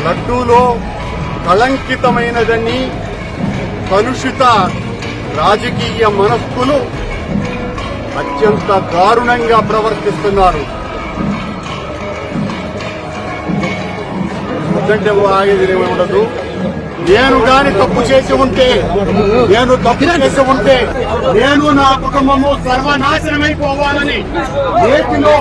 లడ్డూలో కళంకితమైనదని కలుషిత రాజకీయ మనస్కులు అత్యంత దారుణంగా ప్రవర్తిస్తున్నారు. ఎందుకంటే ఆగేది ఉండదు. నేను గాని తప్పు చేసి ఉంటే నేను నా కుటుంబము సర్వనాశనమైపోవాలని నేటిలో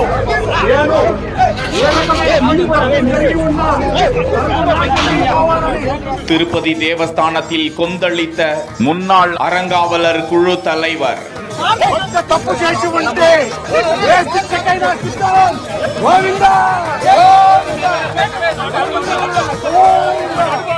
திருப்பதி தேவஸ்தானத்தில் கொந்தளித்த முன்னாள் அறங்காவலர் குழு தலைவர். తప్పు చేసి ఉంటే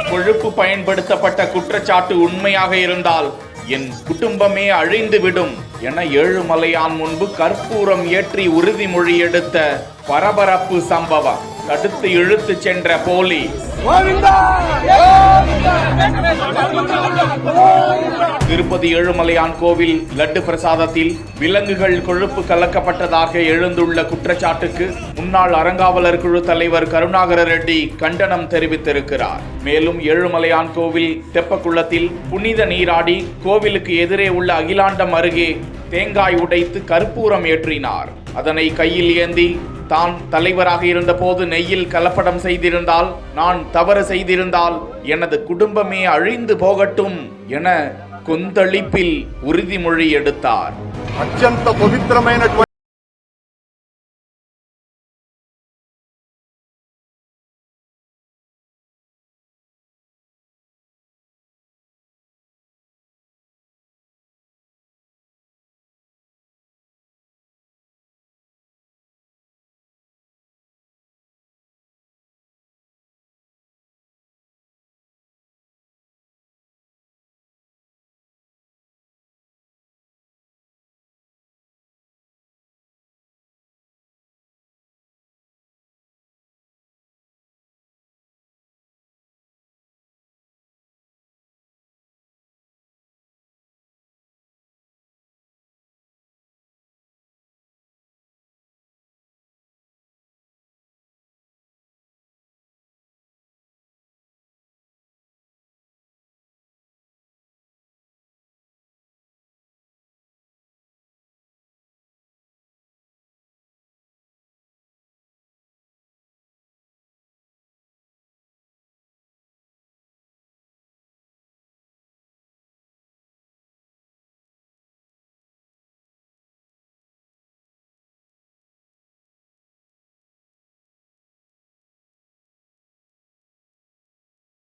கொழுப்பு பயன்படுத்தப்பட்ட குற்றச்சாட்டு உண்மையாக இருந்தால் என் குடும்பமே அழிந்துவிடும் என ஏழுமலையான் முன்பு கற்பூரம் ஏற்றி உறுதிமொழி எடுத்த பரபரப்பு சம்பவம். தடுத்து இழுத்து சென்ற போலீஸ். திருப்பதி ஏழுமலையான் கோவில் லட்டு பிரசாதத்தில் விலங்குகள் கொழுப்பு கலக்கப்பட்டதாக எழுந்துள்ள குற்றச்சாட்டுக்கு முன்னாள் அறங்காவலர் குழு தலைவர் கருணாகர ரெட்டி கண்டனம் தெரிவித்திருக்கிறார். மேலும் ஏழுமலையான் கோவில் தெப்பக்குளத்தில் புனித நீராடி கோவிலுக்கு எதிரே உள்ள அகிலாண்டம் அருகே தேங்காய் உடைத்து கற்பூரம் ஏற்றினார். அதனை கையில் ஏந்தி தான் தலைவராக இருந்த போது நெய்யில் கலப்படம் செய்திருந்தால், நான் தவறு செய்திருந்தால் எனது குடும்பமே அழிந்து போகட்டும் என கொந்தளிப்பில் உறுதிமொழி எடுத்தார். అత్యంత పవిత్రమైనటువంటి